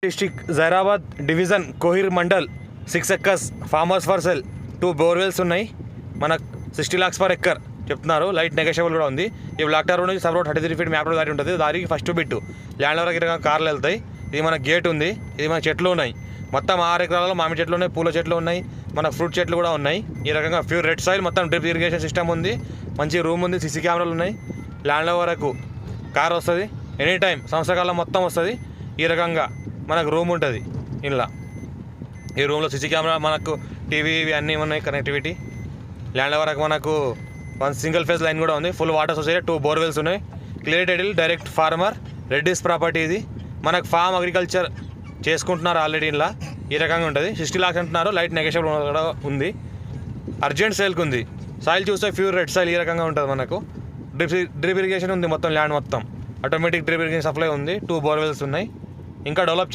District Zaheerabad division Kohir mandal 6 acres farm house for cell 2 borewells ఉన్నాయి. మనకు 60 lakhs per acre చెప్తున్నారు. Light negotiable కూడా ఉంది. ఈ బ్లాక్ టార్ నుంచి సబ్రోడ్ 33 feet మ్యాప్ రోడ్ దారి ఉంటుంది. దారికి ఫస్ట్ బిట్ ల్యాండ్ వరకు కార్లు వెళ్తాయి. ఇది మన గేట్ ఉంది. ఇది మన చెట్లు ఉన్నాయి. మొత్తం 6 ఎకరాలలో మామిడి చెట్లు ఉన్నాయి, పూల చెట్లు ఉన్నాయి, మన ఫ్రూట్ చెట్లు కూడా ఉన్నాయి. ఈ రకంగా ప్యూర్ రెడ్ సాయిల్, మొత్తం డ్రిప్ ఇరిగేషన్ సిస్టమ్ ఉంది, మంచి రూమ్ ఉంది, సీసీ కెమెరాలు ఉన్నాయి. ల్యాండ్ వరకు కార్ వస్తుంది ఎనీ టైం, సంవత్సరకాలం మొత్తం వస్తుంది. ఈ రకంగా మనకు రూమ్ ఉంటుంది. ఇలా ఈ రూమ్లో సీసీ కెమెరా, మనకు టీవీ ఇవి అన్నీ ఉన్నాయి, కనెక్టివిటీ. ల్యాండ్ వరకు మనకు 1 single phase లైన్ కూడా ఉంది. ఫుల్ వాటర్ సొసైటీ, 2 బోర్వెల్స్ ఉన్నాయి. Clear title, direct farmer, Reddy's property. ఇది మనకు ఫామ్ అగ్రికల్చర్ చేసుకుంటున్నారు ఆల్రెడీ. ఇలా ఈ రకంగా ఉంటుంది. 60 lakhs అంటున్నారు. లైట్ నెగోషియబుల్ కూడా ఉంది. అర్జెంట్ సేల్కి ఉంది. సాయిల్ చూస్తే ప్యూర్ రెడ్ సాయిల్ ఈ రకంగా ఉంటుంది. మనకు డ్రిప్ ఇరిగేషన్ ఉంది మొత్తం, ల్యాండ్ మొత్తం ఆటోమేటిక్ డ్రిప్ ఇరిగేషన్ సప్లై ఉంది. 2 బోర్వెల్స్ ఉన్నాయి. ఇంకా డెవలప్